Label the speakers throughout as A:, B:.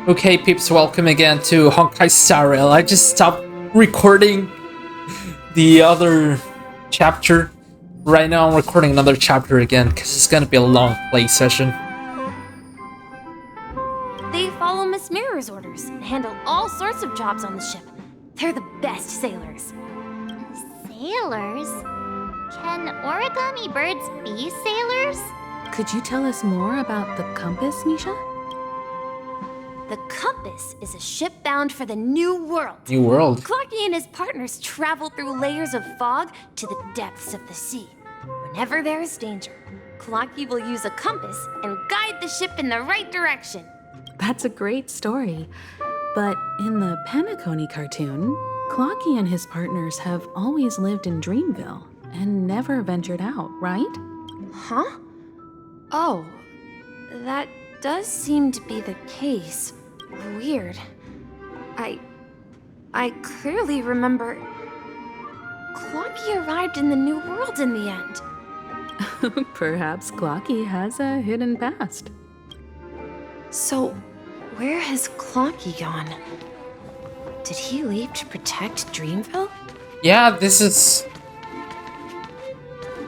A: Okay, peeps, welcome again to Honkai Star Rail. I just stopped recording the other chapter. Right now I'm recording another chapter again because it's gonna be a long play session.
B: They follow Miss Mirror's orders and handle all sorts of jobs on the ship. They're the best sailors.
C: Sailors? Can origami birds be sailors?
D: Could you tell us more about the compass, Misha?
B: The compass is a ship bound for the New World.
A: New World.
B: Clarky and his partners travel through layers of fog to the depths of the sea. Whenever there is danger, Clarky will use a compass and guide the ship in the right direction.
D: That's a great story. But in the Penacony cartoon, Clocky and his partners have always lived in Dreamville and never ventured out, right?
B: Huh? Oh, that does seem to be the case. Weird. I clearly remember Clocky arrived in the New World in the end.
D: Perhaps Clocky has a hidden past.
B: So, where has Clocky gone? Did he leave to protect Dreamville?
A: Yeah, this is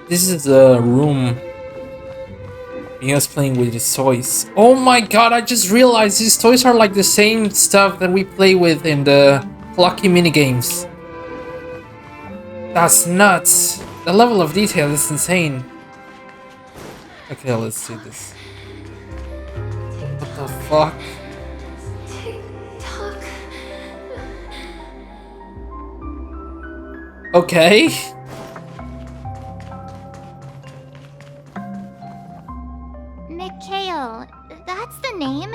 A: the room. He was playing with his toys. Oh my god, I just realized these toys are like the same stuff that we play with in the Lucky minigames. That's nuts. The level of detail is insane. Okay, let's do this. What the fuck?
B: Tick-tock.
A: Okay.
C: Mikhail, that's the name.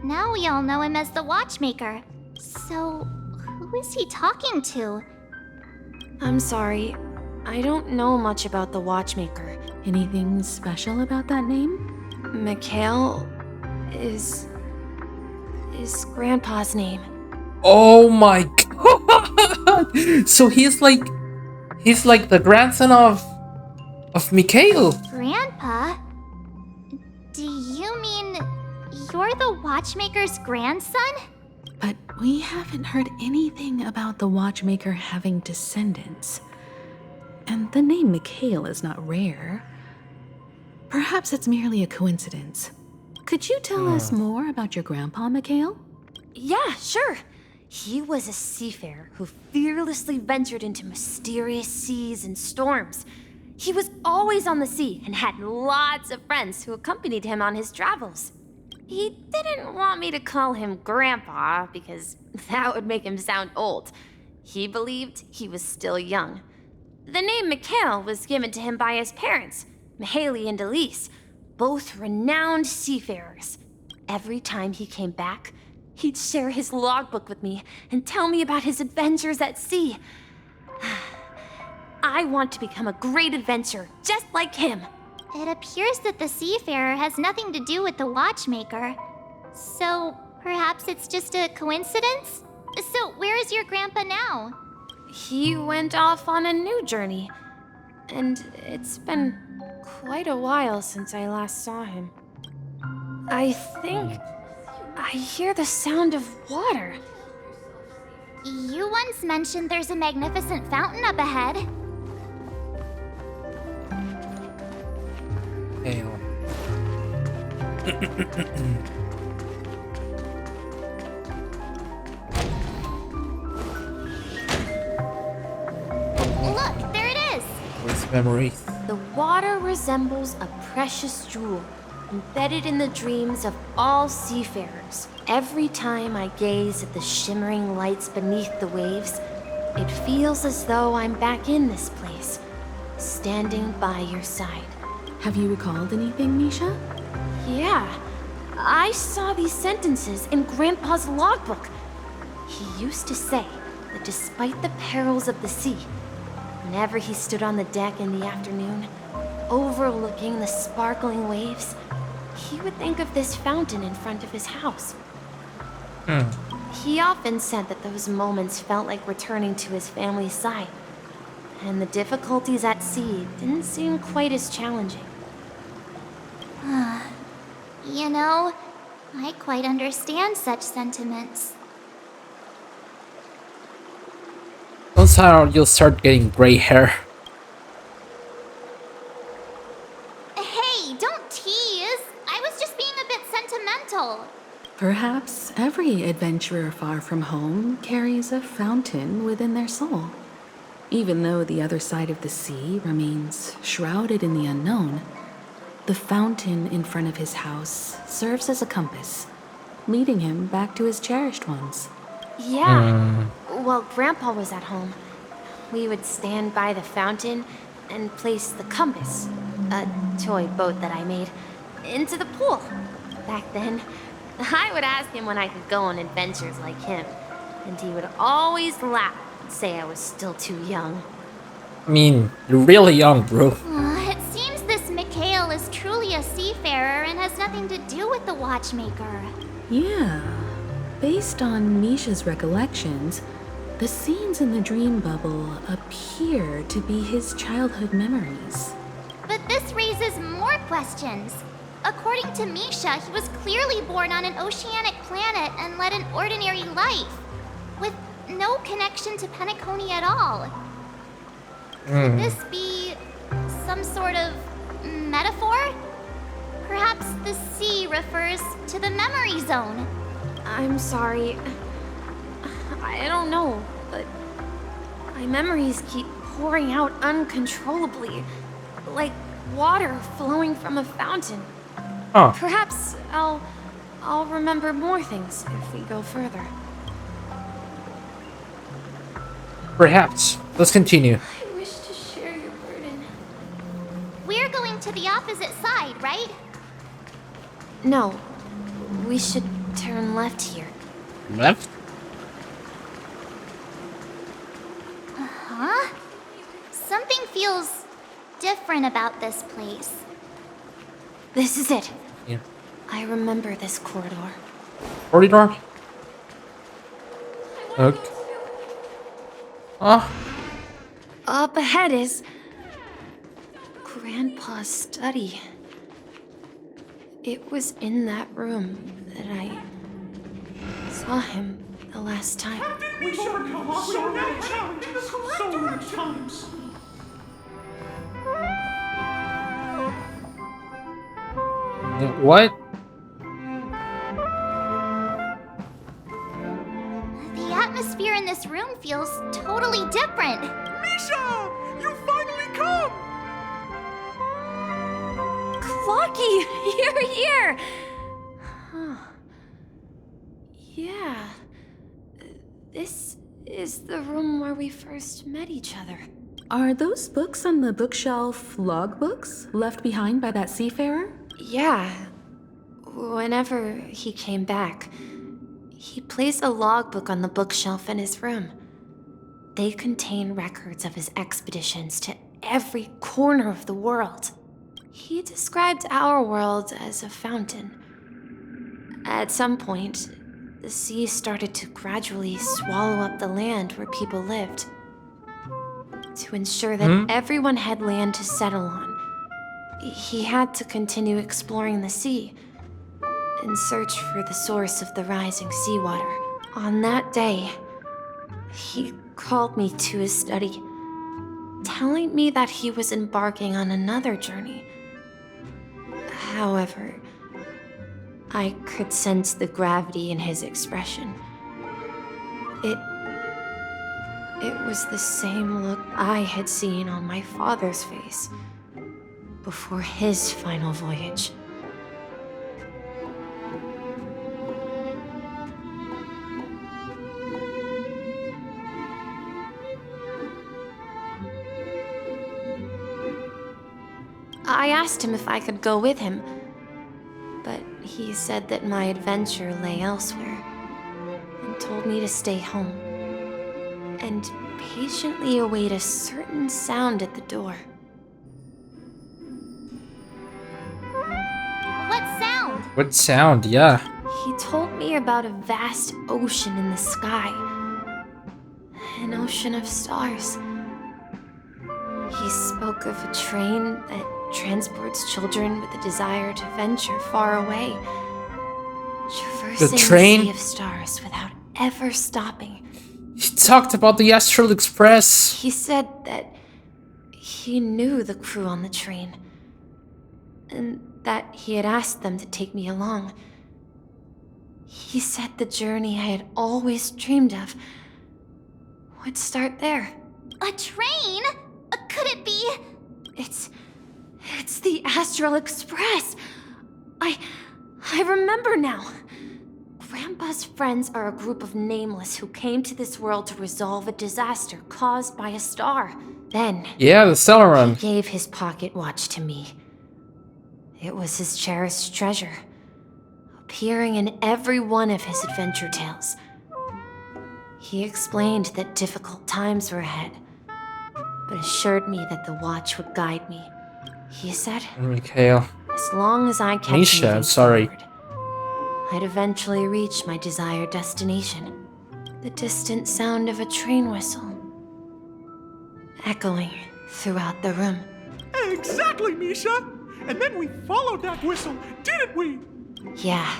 C: Now we all know him as the Watchmaker. So, who is he talking to?
B: I'm sorry. I don't know much about the Watchmaker.
D: Anything special about that name?
B: Mikhail is Grandpa's name.
A: Oh my god. So he's like the grandson of Mikhail.
C: Grandpa? Do you mean you're the Watchmaker's grandson?
D: But we haven't heard anything about the Watchmaker having descendants. And the name Mikhail is not rare. Perhaps it's merely a coincidence. Could you tell us more about your grandpa, Mikhail?
B: Yeah, sure. He was a seafarer who fearlessly ventured into mysterious seas and storms. He was always on the sea and had lots of friends who accompanied him on his travels. He didn't want me to call him Grandpa because that would make him sound old. He believed he was still young. The name Mikhail was given to him by his parents, Mihaly and Elise, both renowned seafarers. Every time he came back, he'd share his logbook with me and tell me about his adventures at sea. I want to become a great adventurer, just like him.
C: It appears that the Seafarer has nothing to do with the Watchmaker. So, perhaps it's just a coincidence? So, where is your grandpa now?
B: He went off on a new journey, and it's been quite a while since I last saw him. I think I hear the sound of water.
C: You once mentioned there's a magnificent fountain up ahead.
A: Hail.
C: Look, there it is!
A: Where's memories?
B: The water resembles a precious jewel, embedded in the dreams of all seafarers. Every time I gaze at the shimmering lights beneath the waves, it feels as though I'm back in this place, standing by your side.
D: Have you recalled anything, Misha?
B: Yeah, I saw these sentences in Grandpa's logbook. He used to say that despite the perils of the sea, whenever he stood on the deck in the afternoon, overlooking the sparkling waves, he would think of this fountain in front of his house. He often said that those moments felt like returning to his family's side, and the difficulties at sea didn't seem quite as challenging.
C: You know, I quite understand such sentiments.
A: Once in a while, you'll start getting gray hair.
C: Hey, don't tease! I was just being a bit sentimental.
D: Perhaps every adventurer far from home carries a fountain within their soul. Even though the other side of the sea remains shrouded in the unknown, the fountain in front of his house serves as a compass, leading him back to his cherished ones.
B: Yeah. While Grandpa was at home, we would stand by the fountain and place the compass, a toy boat that I made, into the pool. Back then, I would ask him when I could go on adventures like him, and he would always laugh and say I was still too young.
A: I mean, you're really young, bro.
C: It seems this Mikhail is truly a seafarer and has nothing to do with the watchmaker.
D: Yeah. Based on Misha's recollections, the scenes in the dream bubble appear to be his childhood memories.
C: But this raises more questions. According to Misha, he was clearly born on an oceanic planet and led an ordinary life, with no connection to Penacony at all. Could this be some sort of metaphor? Perhaps the sea refers to the memory zone.
B: I'm sorry. I don't know, but my memories keep pouring out uncontrollably, like water flowing from a fountain.
A: Huh.
B: Perhaps I'll remember more things if we go further.
A: Perhaps. Let's continue.
B: I wish to share your burden.
C: We're going to the opposite side, right?
B: No, we should turn left here.
A: Left?
C: Huh? Something feels different about this place.
B: This is it.
A: Yeah.
B: I remember this corridor.
A: Corridor? Okay.
B: Up ahead is Grandpa's study. It was in that room that I saw him the last time.
E: We've overcome so many challenges, so many times.
A: What?
C: The atmosphere in this room feels totally different.
E: Misha, you finally come!
B: Clocky, you're here! Huh. Yeah. This is the room where we first met each other.
D: Are those books on the bookshelf logbooks left behind by that seafarer?
B: Yeah. Whenever he came back, he placed a logbook on the bookshelf in his room. They contain records of his expeditions to every corner of the world. He described our world as a fountain. At some point, the sea started to gradually swallow up the land where people lived. To ensure that everyone had land to settle on, he had to continue exploring the sea and search for the source of the rising seawater. On that day, he called me to his study, telling me that he was embarking on another journey. However, I could sense the gravity in his expression. It was the same look I had seen on my father's face before his final voyage. I asked him if I could go with him, but he said that my adventure lay elsewhere and told me to stay home and patiently await a certain sound at the door.
C: What sound?
A: What sound? Yeah.
B: He told me about a vast ocean in the sky. An ocean of stars. He spoke of a train that transports children with a desire to venture far away. traversing the
A: train?
B: sea of stars without ever stopping.
A: He talked about the Astral Express.
B: He said that he knew the crew on the train, and that he had asked them to take me along. He said the journey I had always dreamed of would start there.
C: A train? Could it be?
B: It's the Astral Express. I remember now. Grandpa's friends are a group of nameless who came to this world to resolve a disaster caused by a star. Then,
A: Yeah, the Stellar Run.
B: he gave his pocket watch to me. It was his cherished treasure, appearing in every one of his adventure tales. He explained that difficult times were ahead, but assured me that the watch would guide me. He said,
A: Mikhail.
B: as long as I kept
A: Misha,
B: moving
A: sorry.
B: forward, I'd eventually reach my desired destination. The distant sound of a train whistle, echoing throughout the room.
E: Exactly, Misha! And then we followed that whistle, didn't we?
B: Yeah,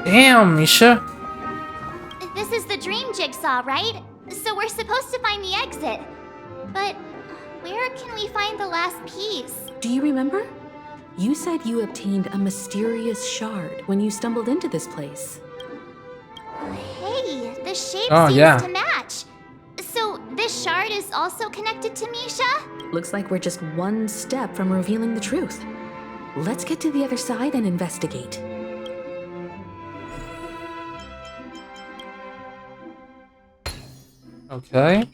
A: Damn, Misha.
C: This is the dream jigsaw, right? So we're supposed to find the exit. But where can we find the last piece?
D: Do you remember? You said you obtained a mysterious shard when you stumbled into this place.
C: Hey, the shape
A: Oh,
C: seems
A: yeah.
C: to match. So this shard is also connected to Misha?
D: Looks like we're just one step from revealing the truth. Let's get to the other side and investigate.
A: Okay.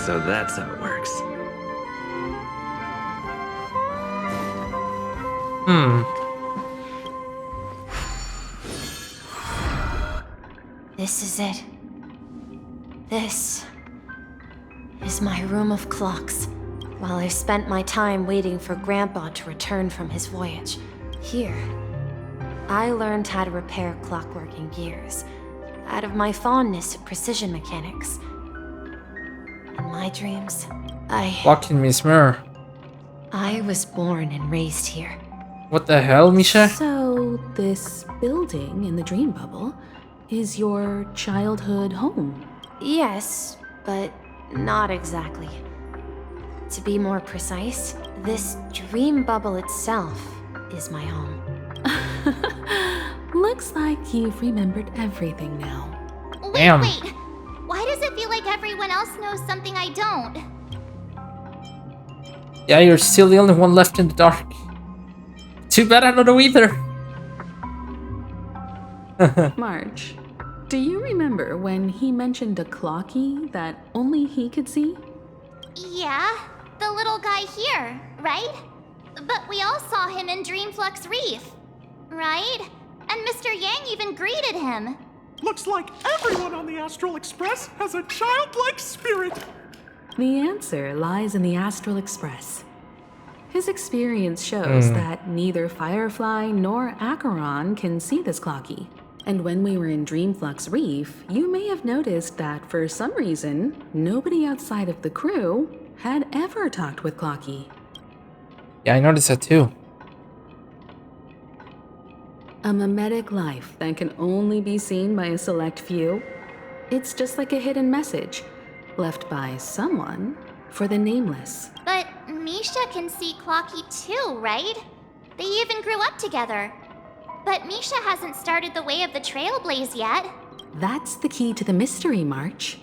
F: So that's how it works.
B: this is it. This is my room of clocks. While I spent my time waiting for Grandpa to return from his voyage, here, I learned how to repair clockworking gears out of my fondness of precision mechanics. In my dreams,
A: Walking Miss Mirror.
B: I was born and raised here.
A: What the hell, Misha?
D: So, this building in the dream bubble is your childhood home.
B: Yes, but not exactly. To be more precise, this dream bubble itself is my home.
D: Looks like you've remembered everything now.
C: Wait,
A: Damn.
C: wait. Why does it feel like everyone else knows something I don't?
A: Yeah, you're still the only one left in the dark. Too bad I don't know either.
D: March, do you remember when he mentioned a clocky that only he could see?
C: Yeah, the little guy here, right? But we all saw him in Dreamflux Reef, right? And Mr. Yang even greeted him.
E: Looks like everyone on the Astral Express has a childlike spirit.
D: The answer lies in the Astral Express. His experience shows that neither Firefly nor Acheron can see this clocky. And when we were in Dreamflux Reef, you may have noticed that for some reason, nobody outside of the crew had ever talked with Clocky.
A: Yeah, I noticed that too.
D: A mimetic life that can only be seen by a select few. It's just like a hidden message left by someone for the nameless.
C: But Misha can see Clocky too, right? They even grew up together. But Misha hasn't started the way of the Trailblaze yet.
D: That's the key to the mystery, March.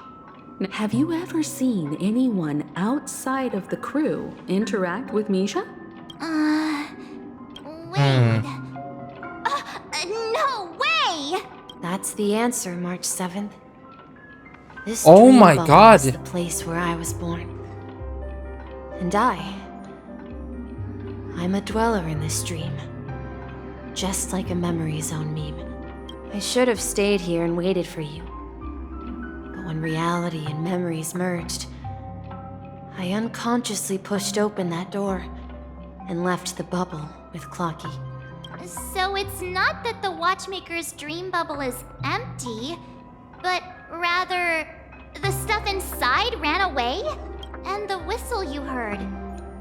D: Have you ever seen anyone outside of the crew interact with Misha?
C: Wait. No way!
B: That's the answer, March 7th. This
A: Oh
B: dream
A: my
B: bubble
A: God.
B: is the place where I was born. And I'm a dweller in this dream. Just like a memory zone meme. I should have stayed here and waited for you. But when reality and memories merged, I unconsciously pushed open that door and left the bubble with Clocky.
C: So it's not that the watchmaker's dream bubble is empty, but rather the stuff inside ran away? And the whistle you heard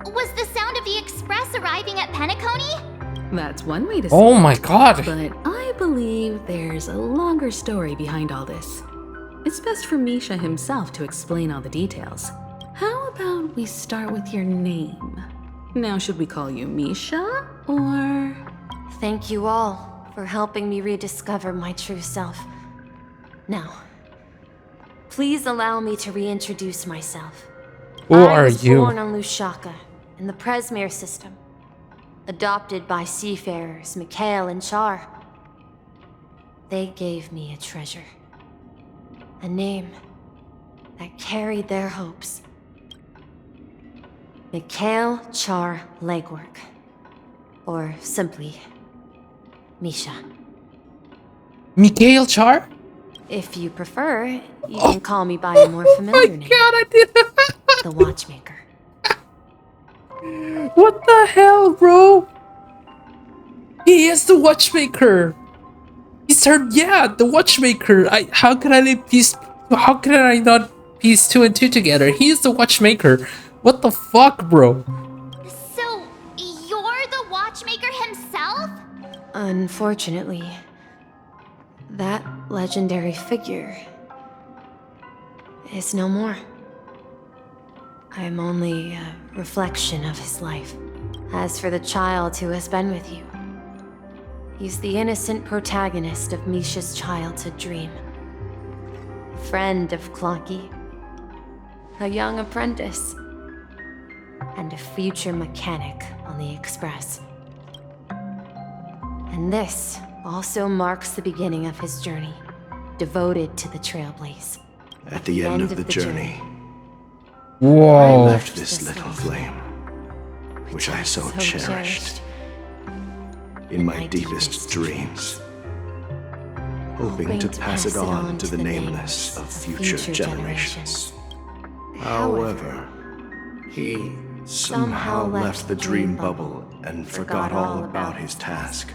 C: was the sound of the express arriving at Penacony?
D: That's one way to say
A: Oh
D: it.
A: my god.
D: But I believe there's a longer story behind all this. It's best for Misha himself to explain all the details. How about we start with your name? Now, should we call you Misha, or...
B: Thank you all for helping me rediscover my true self. Now, please allow me to reintroduce myself.
A: Who
B: I
A: are
B: was
A: you?
B: born on Lusaka, in the Presmere system. Adopted by seafarers Mikhail and Char. They gave me a treasure. A name that carried their hopes. Mikhail Char Legwork. Or simply, Misha.
A: Mikhail Char?
B: If you prefer, you can call me by a more familiar name.
A: I did.
B: The Watchmaker.
A: What the hell, bro? He is the Watchmaker. He's her, yeah, the Watchmaker. How could I not piece two and two together? He is the Watchmaker. What the fuck, bro?
C: So, you're the watchmaker himself?
B: Unfortunately, that legendary figure is no more. I am only a reflection of his life. As for the child who has been with you, he's the innocent protagonist of Misha's childhood dream. A friend of Clonky, a young apprentice, and a future mechanic on the Express. And this also marks the beginning of his journey, devoted to the Trailblaze.
G: At the end of the journey, I
A: Whoa.
G: left this little flame, which I so cherished, in my deepest dreams, hoping to pass it on to the nameless of future generations. However, he somehow left the dream bubble and forgot all about his task.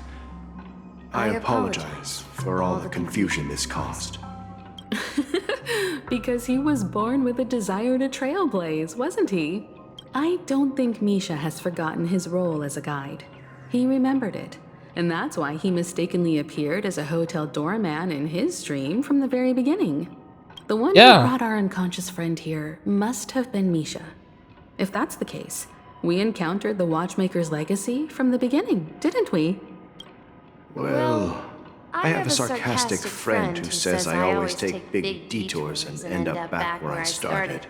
G: I apologize for all the confusion this caused.
D: Because he was born with a desire to trailblaze, wasn't he? I don't think Misha has forgotten his role as a guide. He remembered it, and that's why he mistakenly appeared as a hotel doorman in his dream from the very beginning. The one
A: Yeah.
D: who brought our unconscious friend here must have been Misha. If that's the case, we encountered the Watchmaker's legacy from the beginning, didn't we?
G: Well, I have a sarcastic friend who says I always take big detours and end up back where I started.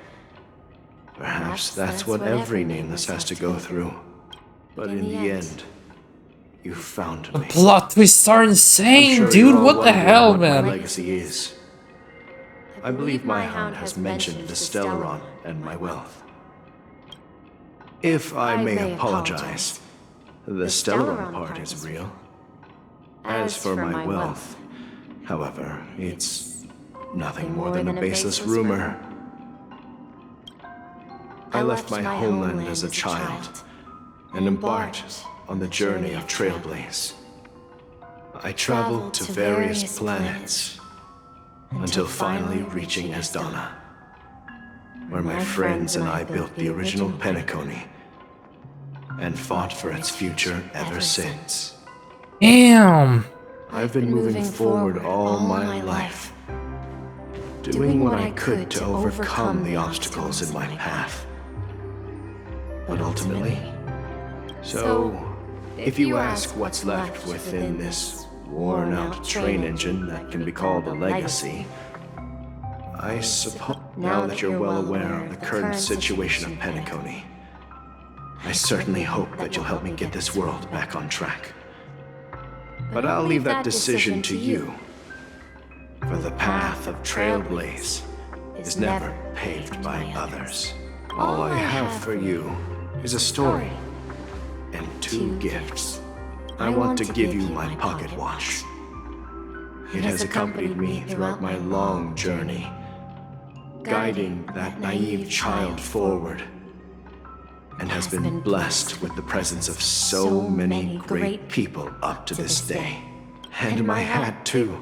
G: Perhaps that's what every nameless has to go through. But in the end, you found me.
A: Plot twists are
G: I'm
A: insane,
G: sure
A: dude.
G: you're all
A: What the
G: wondering
A: hell,
G: what my
A: man?
G: legacy is. I believe my hound has mentioned the Stellaron and my wealth. If I may apologize, the Stellaron part is real. As for my wealth, however, it's nothing more than a baseless rumor. I left my homeland as a child and embarked on the journey of Trailblaze. I traveled to various planets until finally reaching Asdana, where my friends and I built the original Penacony and fought for its future ever since.
A: Damn.
G: I've been moving forward all my life, doing what I could to overcome the obstacles in my path. But ultimately, so if you ask what's left within this worn-out train engine that can be called a legacy, I suppose now that you're well aware of the current situation of Penacony, I certainly hope that you'll help me get this world back on track. But I'll leave that decision to you, for the path of Trailblaze is never paved by others. All I have for you is a story and 2 gifts. I want to give you my pocket watch. It has accompanied me throughout my long journey, guiding that naive child forward. and has been blessed with the presence of so many great people up to this day. And my hat too.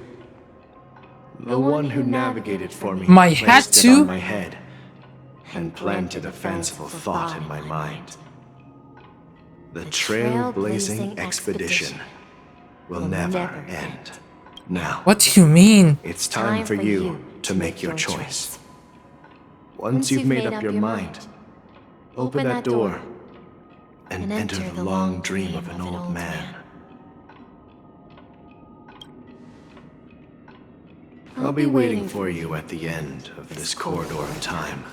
G: The one who navigated for me
A: My hat
G: placed it
A: too?
G: on my head and planted a fanciful thought in my mind. The trailblazing expedition will never end. Now,
A: What do you mean?
G: it's time for you to make your choice. Once you've made up your mind, open that door and enter the long dream of an old man. I'll be waiting for you at the end of this corridor of time.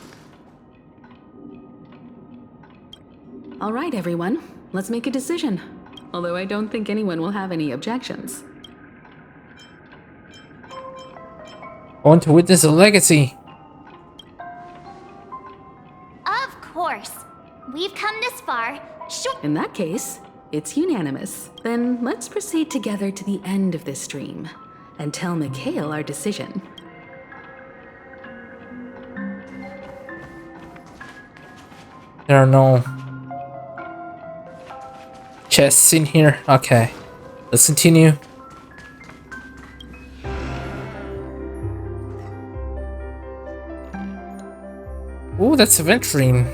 D: All right, everyone. Let's make a decision. Although I don't think anyone will have any objections.
A: I want to witness a legacy.
C: Of course. We've come this far. Sure.
D: In that case, it's unanimous. Then let's proceed together to the end of this stream and tell Mikhail our decision.
A: There are no chests in here. Okay, let's continue. Ooh, that's a venturine.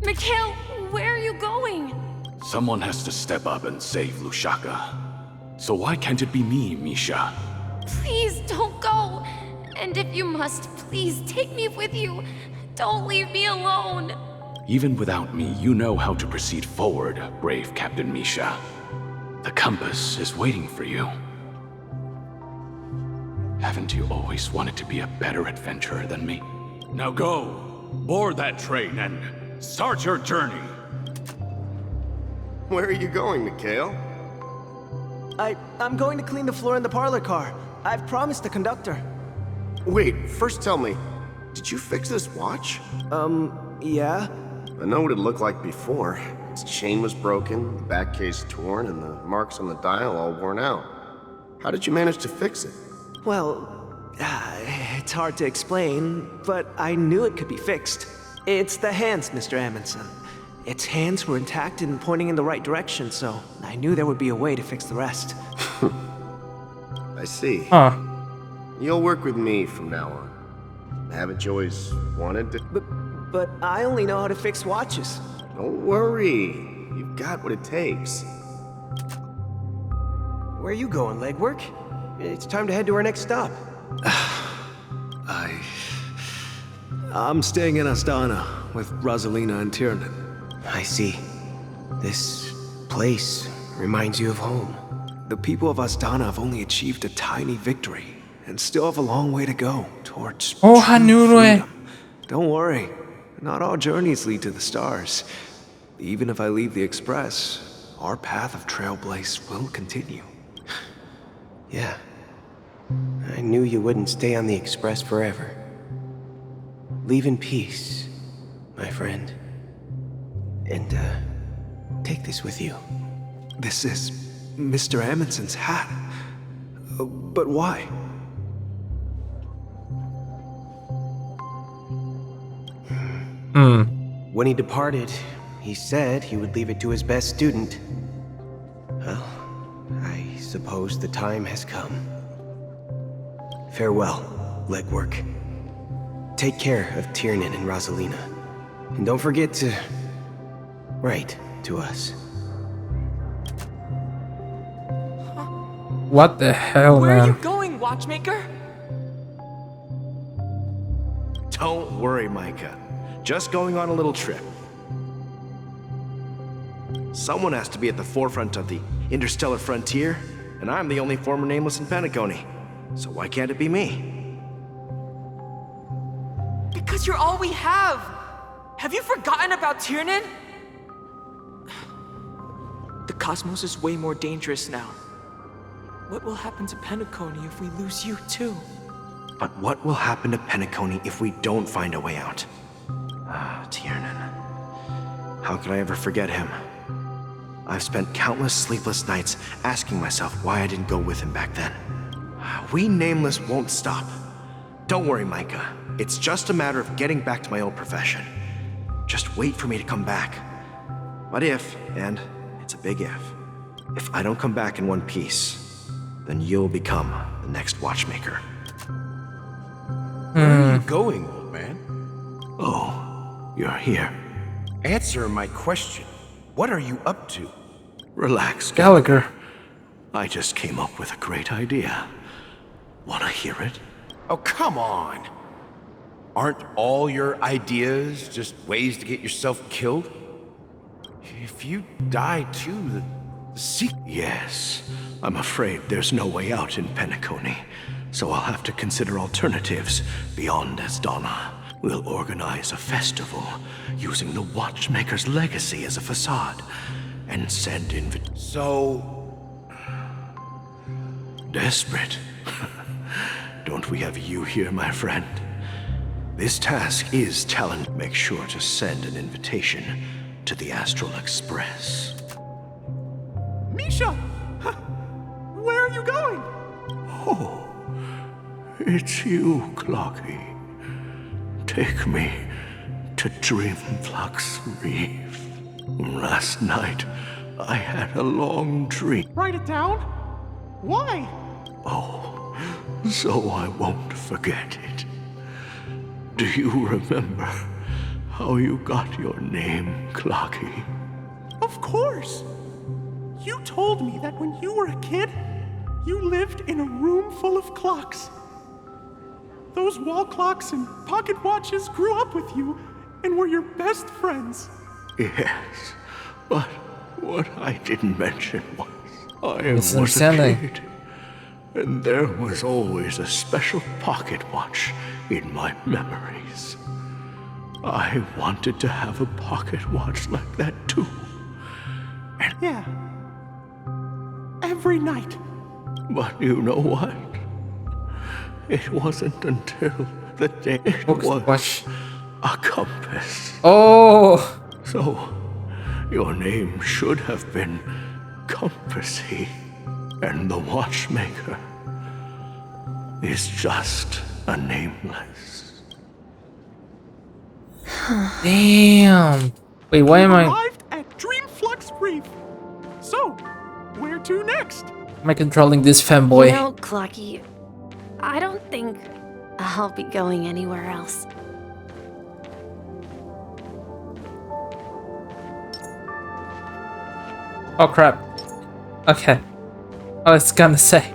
B: Mikhail, where are you going?
H: Someone has to step up and save Lushaka. So why can't it be me, Misha?
B: Please don't go. And if you must, please take me with you. Don't leave me alone.
H: Even without me, you know how to proceed forward, brave Captain Misha. The compass is waiting for you. Haven't you always wanted to be a better adventurer than me? Now go, board that train and start your journey.
G: Where are you going, Mikhail?
I: I'm going to clean the floor in the parlor car. I've promised the conductor.
G: Wait, first tell me, did you fix this watch?
I: Yeah?
G: I know what it looked like before. Its chain was broken, the back case torn, and the marks on the dial all worn out. How did you manage to fix it?
I: Well, it's hard to explain, but I knew it could be fixed. It's the hands, Mr. Amundsen. Its hands were intact and pointing in the right direction, so I knew there would be a way to fix the rest.
G: I see.
A: Huh.
G: You'll work with me from now on. Haven't you always wanted to?
I: But I only know how to fix watches.
G: Don't worry. You've got what it takes.
I: Where are you going, legwork? It's time to head to our next stop.
J: I'm staying in Astana with Rosalina and Tiernan.
I: I see. This place reminds you of home.
J: The people of Astana have only achieved a tiny victory and still have a long way to go towards
A: Oh,
J: true
A: Hanurue.
J: freedom. Don't worry, not all journeys lead to the stars. Even if I leave the Express, our path of Trailblaze will continue.
I: Yeah. I knew you wouldn't stay on the Express forever. Leave in peace, my friend. And, take this with you.
J: This is Mr. Amundsen's hat. But why?
I: When he departed, he said he would leave it to his best student. Well, I suppose the time has come. Farewell, legwork. Take care of Tiernan and Rosalina. And don't forget to write to us.
A: What the hell,
I: Where
A: man?
I: are you going, watchmaker?
G: Don't worry, Micah. Just going on a little trip. Someone has to be at the forefront of the interstellar frontier, and I'm the only former nameless in Penacony. So why can't it be me?
K: Because you're all we have! Have you forgotten about Tiernan? The cosmos is way more dangerous now. What will happen to Penacony if we lose you too?
G: But what will happen to Penacony if we don't find a way out? Ah, Tiernan. How could I ever forget him? I've spent countless sleepless nights asking myself why I didn't go with him back then. We Nameless won't stop. Don't worry, Micah. It's just a matter of getting back to my old profession. Just wait for me to come back. But if, and it's a big if I don't come back in one piece, then you'll become the next watchmaker.
L: Where are you going, old man?
G: Oh, you're here.
L: Answer my question. What are you up to?
G: Relax,
A: Gallagher.
G: I just came up with a great idea. Wanna hear it?
L: Oh, come on. Aren't all your ideas just ways to get yourself killed? If you die too, the secret...
G: Yes. I'm afraid there's no way out in Penacony, so I'll have to consider alternatives beyond Asdana. We'll organize a festival using the Watchmaker's legacy as a facade and send
L: So...
G: Desperate. Don't we have you here, my friend? This task is challenge. Make sure to send an invitation to the Astral Express.
E: Misha! Where are you going?
G: Oh, it's you, Clocky. Take me to Dreamflux Reef. Last night, I had a long dream.
E: Write it down? Why?
G: Oh, so I won't forget it. Do you remember how you got your name, Clocky?
E: Of course! You told me that when you were a kid, you lived in a room full of clocks. Those wall clocks and pocket watches grew up with you and were your best friends.
G: Yes, but what I didn't mention was I was a kid, and there was always a special pocket watch in my memories. I wanted to have a pocket watch like that too. And
E: yeah. Every night.
G: But you know what? It wasn't until the day it was a compass.
A: Oh!
G: So, your name should have been Compassy, and the Watchmaker is just a nameless.
A: Damn! Wait, why am I...
E: arrived at Dreamflux Reef. So, where to next?
A: Am I controlling this fanboy?
B: You know, Clocky, I don't think I'll be going anywhere else.
A: Oh crap. Okay. I was gonna say.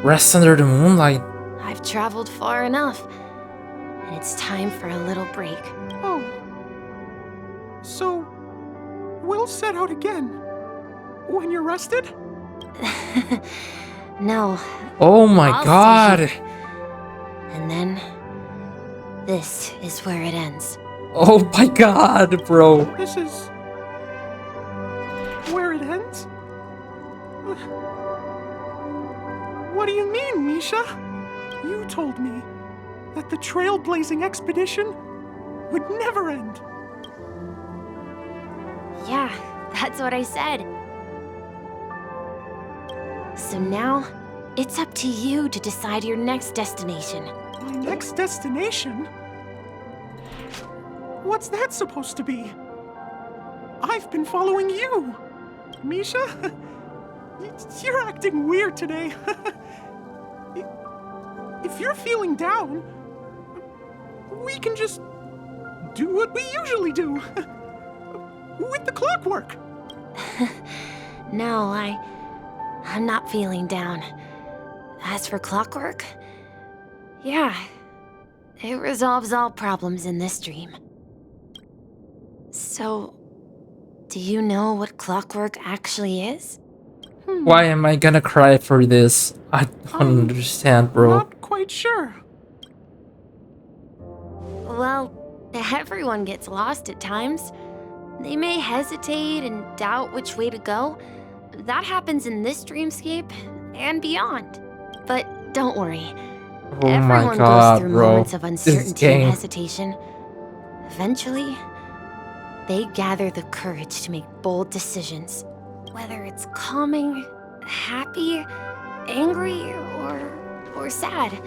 A: Rest under the moonlight.
B: I've traveled far enough, and it's time for a little break.
E: Oh. So, we'll set out again. When you're rested?
B: No.
A: Oh my
B: I'll
A: god.
B: stay here. And then, this is where it ends.
A: Oh my god, bro.
E: This is... where it ends? What do you mean, Misha? You told me that the trailblazing expedition would never end.
B: Yeah, that's what I said. So now, it's up to you to decide your next destination.
E: My next destination? What's that supposed to be? I've been following you. Misha? You're acting weird today. If you're feeling down, we can just do what we usually do. With the clockwork.
B: No, I'm not feeling down. As for clockwork, yeah, it resolves all problems in this dream. So, do you know what clockwork actually is?
A: Why am I gonna cry for this? I don't understand, bro.
E: Not quite sure.
B: Well, everyone gets lost at times. They may hesitate and doubt which way to go. That happens in this dreamscape and beyond. But don't worry.
A: Oh
B: Everyone
A: my god,
B: goes through
A: bro.
B: moments of
A: This
B: uncertainty and
A: game.
B: hesitation. Eventually, they gather the courage to make bold decisions. Whether it's calming, happy, angry, or sad.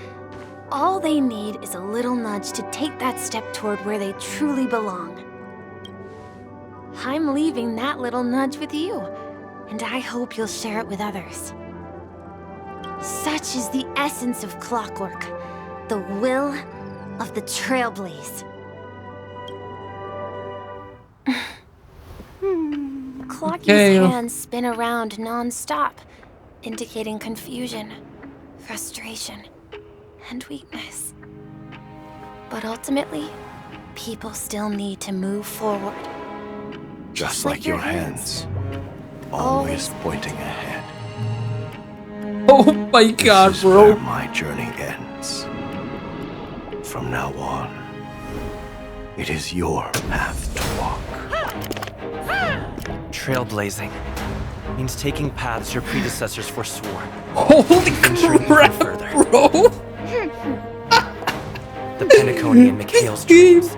B: All they need is a little nudge to take that step toward where they truly belong. I'm leaving that little nudge with you, and I hope you'll share it with others. Such is the essence of clockwork, the will of the Trailblaze. Clocky's hands spin around non-stop, indicating confusion, frustration, and weakness. But ultimately, people still need to move forward.
G: Just like your hands, always pointing ahead.
A: Oh my god,
G: This is
A: bro.
G: where my journey ends. From now on, it is your path to walk.
F: Trailblazing means taking paths your predecessors forswore.
A: Holy crap,
F: further.
A: bro.
F: The Penacony and Mikhail's
A: game.
F: dreams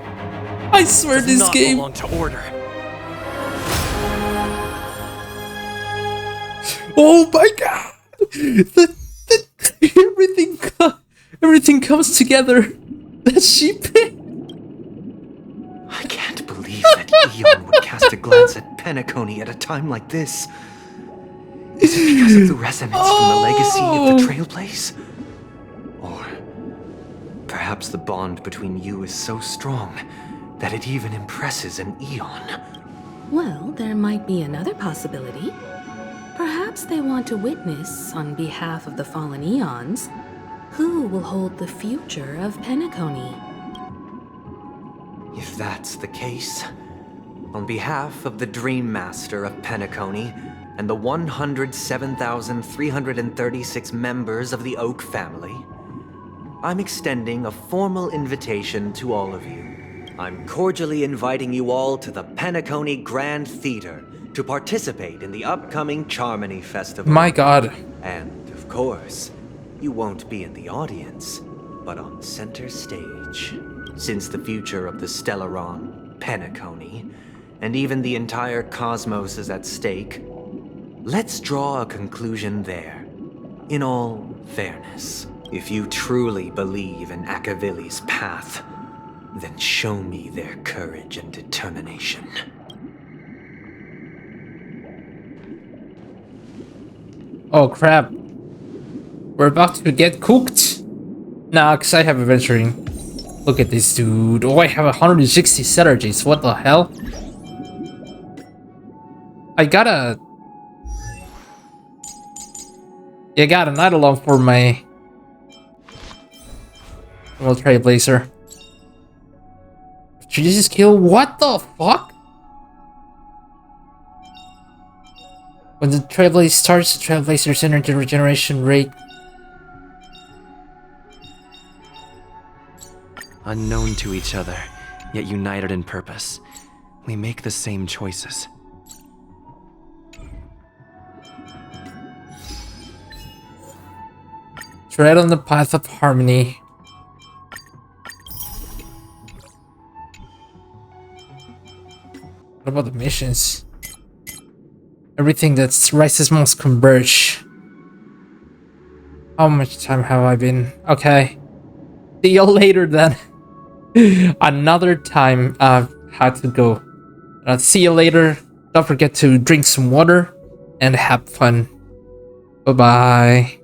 A: I swear
F: does
A: this
F: not
A: game.
F: belong to order.
A: Oh my god. Everything comes together. That she picked.
J: I can't believe that Eon would cast a glance at Penacony at a time like this. Is it because of the resonance from the legacy of the Trailblaze? Or perhaps the bond between you is so strong that it even impresses an Eon.
D: Well, there might be another possibility. Perhaps they want to witness, on behalf of the fallen Eons, who will hold the future of Penacony.
J: If that's the case, on behalf of the Dream Master of Penacony and the 107,336 members of the Oak family, I'm extending a formal invitation to all of you. I'm cordially inviting you all to the Penacony Grand Theater to participate in the upcoming Charmony Festival.
A: My god.
J: And, of course, you won't be in the audience, but on center stage. Since the future of the Stellaron, Penacony, and even the entire cosmos is at stake, let's draw a conclusion there. In all fairness, if you truly believe in Akavili's path, then show me their courage and determination.
A: Oh crap. We're about to get cooked. Nah, cause I have adventuring. Look at this dude. Oh, I have 160 synergies. What the hell? I gotta... Yeah, got an idol for my... Little Trailblazer. Jesus kill? What the fuck? When the Trailblaze starts, the Trailblazer's energy regeneration rate.
F: Unknown to each other, yet united in purpose, we make the same choices.
A: Tread on the path of harmony. What about the missions? Everything that's rises must converge. How much time have I been? Okay. See you later then. Another time I've had to go. See you later. Don't forget to drink some water and have fun. Bye-bye.